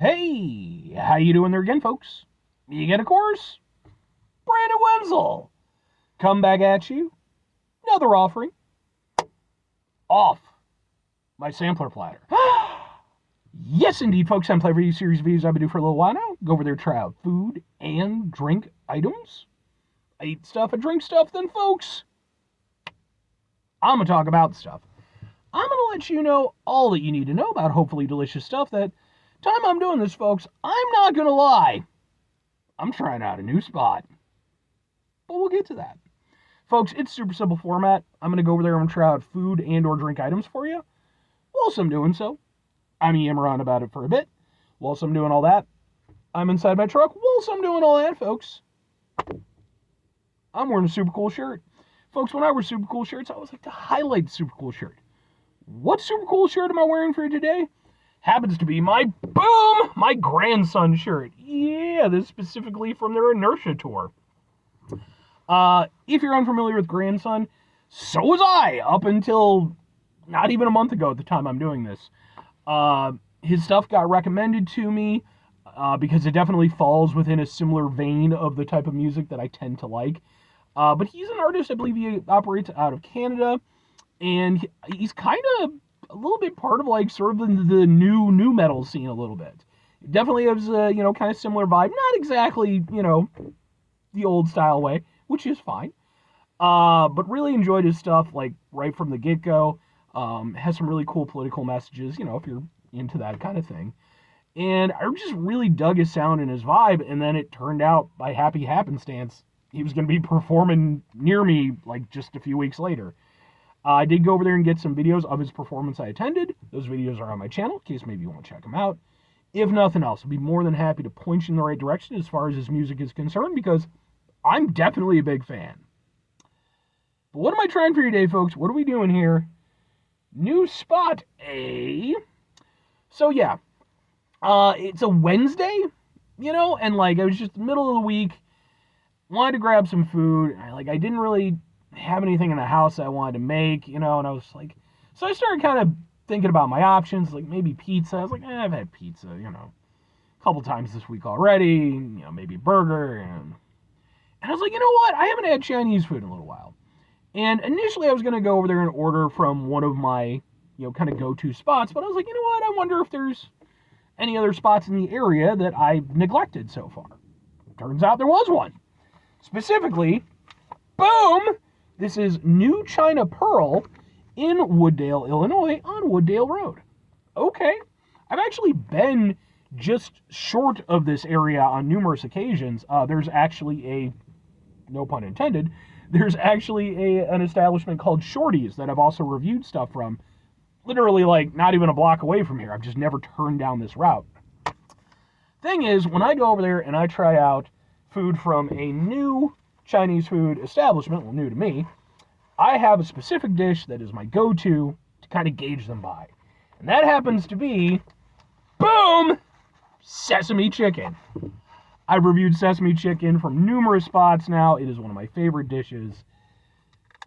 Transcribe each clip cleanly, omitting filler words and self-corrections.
Hey, how you doing there again, folks? You get a course? Brandon Wenzel. Come back at you. Another offering. Off my sampler platter. Yes, indeed, folks. I'm playing for you series of videos I've been doing for a little while now. Go over there, try out food and drink items. I eat stuff, I drink stuff, then, folks, I'm going to talk about stuff. I'm going to let you know all that you need to know about hopefully delicious stuff. That time I'm doing this, folks, I'm not going to lie. I'm trying out a new spot. But we'll get to that. Folks, it's super simple format. I'm going to go over there and try out food and or drink items for you. Whilst I'm doing so, I'm yammering on about it for a bit. Whilst I'm doing all that, I'm inside my truck. Whilst I'm doing all that, folks, I'm wearing a super cool shirt. Folks, when I wear super cool shirts, I always like to highlight the super cool shirt. What super cool shirt am I wearing for today? Happens to be my grandson shirt. Yeah, this is specifically from their Inertia tour. If you're unfamiliar with grandson, so was I up until not even a month ago at the time I'm doing this. His stuff got recommended to me because it definitely falls within a similar vein of the type of music that I tend to like. But he's an artist, I believe he operates out of Canada, and he's kind of a little bit part of like sort of the new metal scene a little bit. Definitely has a, kind of similar vibe. Not exactly, the old style way, which is fine. But really enjoyed his stuff, like, right from the get-go. Has some really cool political messages, if you're into that kind of thing. And I just really dug his sound and his vibe, and then it turned out, by happy happenstance, he was going to be performing near me, like, just a few weeks later. I did go over there and get some videos of his performance I attended. Those videos are on my channel, in case maybe you want to check them out. If nothing else, I'd be more than happy to point you in the right direction as far as his music is concerned, because I'm definitely a big fan. But what am I trying for today, folks? What are we doing here? New spot, eh? So, yeah. It's a Wednesday, and, like, it was just the middle of the week. Wanted to grab some food. I didn't really have anything in the house I wanted to make, and I was like... So I started kind of thinking about my options, like maybe pizza. I was like, I've had pizza, a couple times this week already, maybe burger, and I was like, you know what? I haven't had Chinese food in a little while. And initially I was going to go over there and order from one of my, kind of go-to spots, but I was like, you know what? I wonder if there's any other spots in the area that I've neglected so far. Turns out there was one. Specifically, boom, this is New China Pearl in Wooddale, Illinois, on Wooddale Road. Okay. I've actually been just short of this area on numerous occasions. There's actually no pun intended, there's actually an establishment called Shorty's that I've also reviewed stuff from. Literally, like, not even a block away from here. I've just never turned down this route. Thing is, when I go over there and I try out food from a new Chinese food establishment, well, new to me, I have a specific dish that is my go-to to kind of gauge them by. And that happens to be, boom, sesame chicken. I've reviewed sesame chicken from numerous spots now. It is one of my favorite dishes.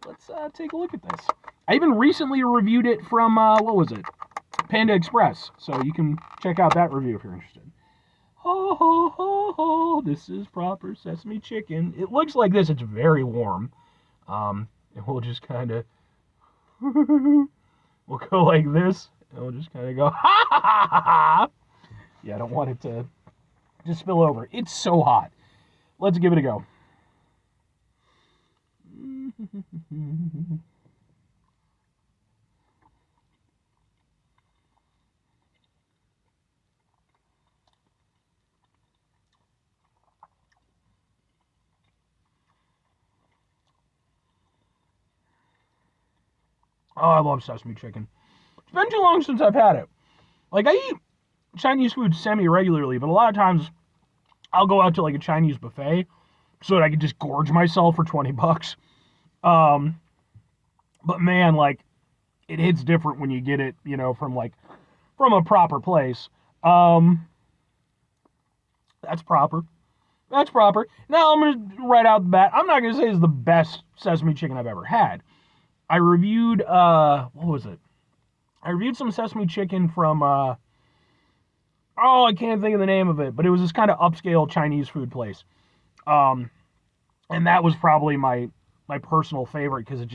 Let's take a look at this. I even recently reviewed it from, Panda Express. So you can check out that review if you're interested. Ho, ho, ho, ho, this is proper sesame chicken. It looks like this. It's very warm. And we'll just kind of, we'll go like this. And we'll just kind of go, ha, ha, ha, ha, ha. Yeah, I don't want it to just spill over. It's so hot. Let's give it a go. Oh, I love sesame chicken. It's been too long since I've had it. Like, I eat Chinese food semi-regularly, but a lot of times I'll go out to, like, a Chinese buffet so that I can just gorge myself for $20. But man, like, it hits different when you get it, from a proper place. That's proper. That's proper. Now, I'm going to, right out the bat, I'm not going to say it's the best sesame chicken I've ever had. I reviewed, what was it? I reviewed some sesame chicken from, Oh, I can't think of the name of it, but it was this kind of upscale Chinese food place. Um, and that was probably my personal favorite because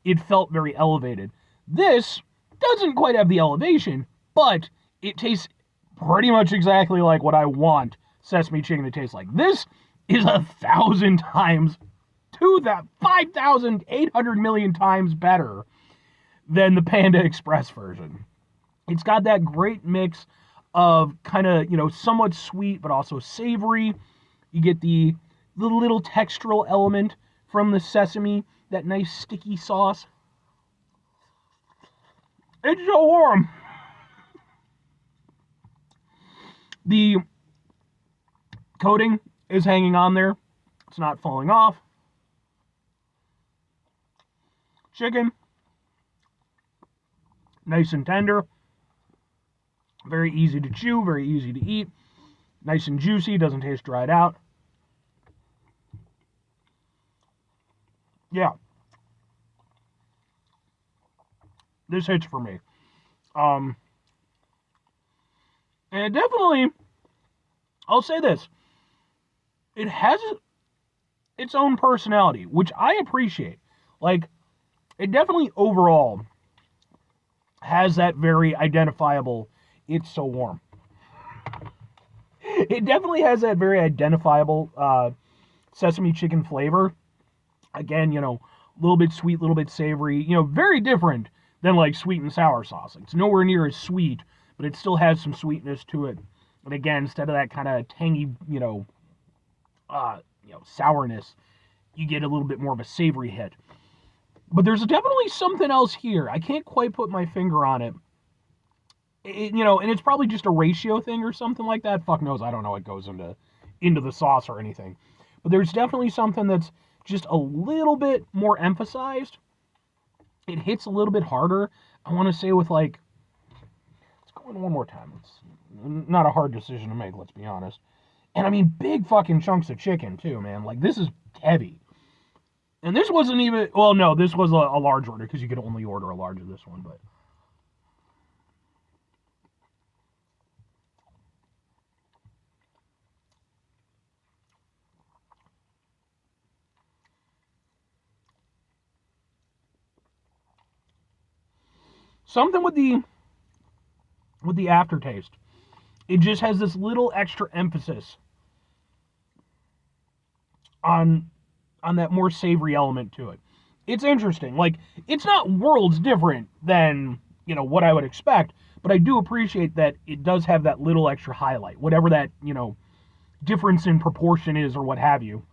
it felt very elevated. This doesn't quite have the elevation, but it tastes pretty much exactly like what I want sesame chicken to taste like. This is 1,000 times, 5,800 million times better than the Panda Express version. It's got that great mix of kind of, somewhat sweet but also savory. You get the little textural element from the sesame, that nice sticky sauce. It's so warm. The coating is hanging on there. It's not falling off. Chicken, nice and tender. Very easy to chew, very easy to eat. Nice and juicy, doesn't taste dried out. Yeah. This hits for me. Um, and it definitely, I'll say this, it has its own personality, which I appreciate. Like, it definitely overall has that very identifiable, it's so warm. It definitely has that very identifiable sesame chicken flavor. Again, a little bit sweet, a little bit savory, very different than like sweet and sour sauce. It's nowhere near as sweet, but it still has some sweetness to it. And again, instead of that kind of tangy, sourness, you get a little bit more of a savory hit. But there's definitely something else here. I can't quite put my finger on it. And it's probably just a ratio thing or something like that. Fuck knows, I don't know what goes into the sauce or anything. But there's definitely something that's just a little bit more emphasized. It hits a little bit harder. I want to say with let's go in one more time. It's not a hard decision to make, let's be honest. And I mean, big fucking chunks of chicken too, man. Like, this is heavy. And this wasn't even, well, no, this was a large order because you could only order a large of this one, but. Something with the aftertaste. It just has this little extra emphasis on that more savory element to it. It's interesting. Like, it's not worlds different than, what I would expect, but I do appreciate that it does have that little extra highlight, whatever that, difference in proportion is or what have you.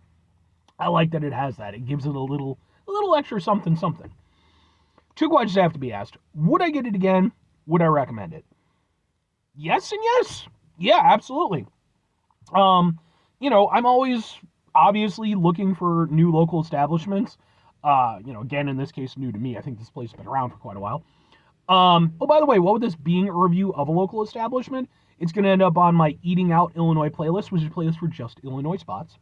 I like that it has that. It gives it a little extra something something. Two questions have to be asked. Would I get it again? Would I recommend it? Yes and yes. Yeah, absolutely. I'm always obviously looking for new local establishments. Again, in this case, new to me. I think this place has been around for quite a while. Oh, by the way, what with this being a review of a local establishment, it's going to end up on my Eating Out Illinois playlist, which is a playlist for just Illinois spots.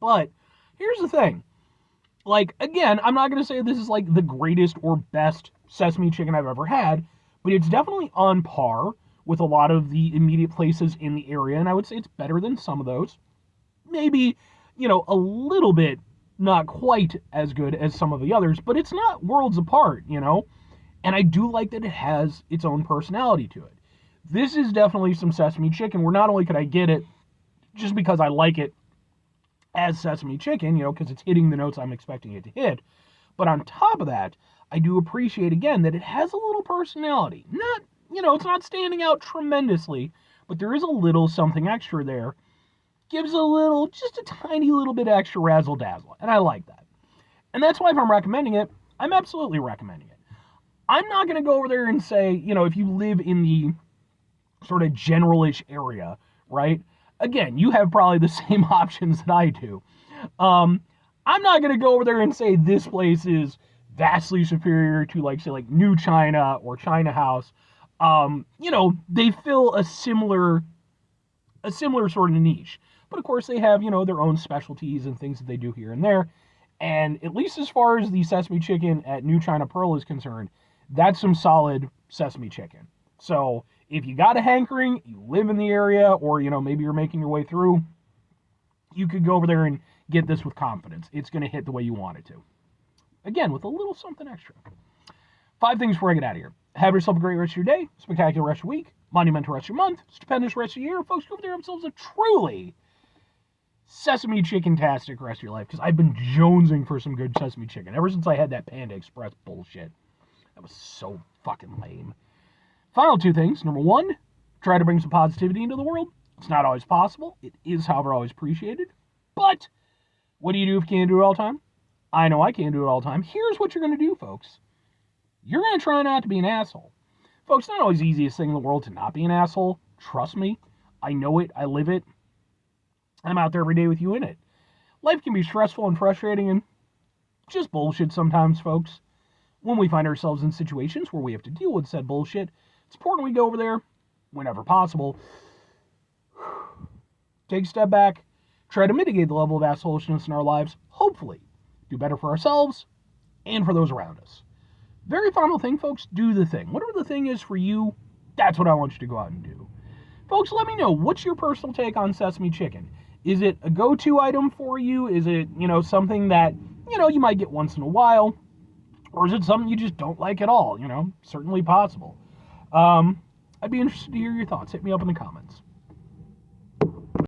But here's the thing. Like, again, I'm not going to say this is like the greatest or best sesame chicken I've ever had, but it's definitely on par with a lot of the immediate places in the area, and I would say it's better than some of those. Maybe, a little bit not quite as good as some of the others, but it's not worlds apart, And I do like that it has its own personality to it. This is definitely some sesame chicken where not only could I get it just because I like it as sesame chicken, because it's hitting the notes I'm expecting it to hit, but on top of that, I do appreciate, again, that it has a little personality. Not, it's not standing out tremendously, but there is a little something extra there. Gives just a tiny little bit extra razzle dazzle, and I like that. And that's why if I'm recommending it, I'm absolutely recommending it. I'm not going to go over there and say, if you live in the sort of generalish area, right? Again, you have probably the same options that I do. I'm not going to go over there and say this place is vastly superior to, say, New China or China House. They fill a similar sort of niche. But of course, they have, their own specialties and things that they do here and there. And at least as far as the sesame chicken at New China Pearl is concerned, that's some solid sesame chicken. So If you got a hankering, you live in the area, or, maybe you're making your way through, you could go over there and get this with confidence. It's going to hit the way you want it to. Again, with a little something extra. 5 things before I get out of here. Have yourself a great rest of your day, spectacular rest of your week, monumental rest of your month, stupendous rest of your year. Folks, go over there themselves a truly Sesame Chicken-tastic rest of your life, because I've been jonesing for some good Sesame Chicken ever since I had that Panda Express bullshit. That was so fucking lame. Final 2 things. Number 1, try to bring some positivity into the world. It's not always possible. It is, however, always appreciated. But what do you do if you can't do it all the time? I know I can't do it all the time. Here's what you're going to do, folks. You're going to try not to be an asshole. Folks, it's not always the easiest thing in the world to not be an asshole. Trust me. I know it. I live it. I'm out there every day with you in it. Life can be stressful and frustrating and just bullshit sometimes, folks. When we find ourselves in situations where we have to deal with said bullshit, it's important we go over there, whenever possible, take a step back, try to mitigate the level of assholishness in our lives, hopefully do better for ourselves and for those around us. Very final thing, folks, do the thing. Whatever the thing is for you, that's what I want you to go out and do. Folks, let me know, what's your personal take on Sesame Chicken? Is it a go-to item for you? Is it, something that, you might get once in a while? Or is it something you just don't like at all? Certainly possible. I'd be interested to hear your thoughts. Hit me up in the comments.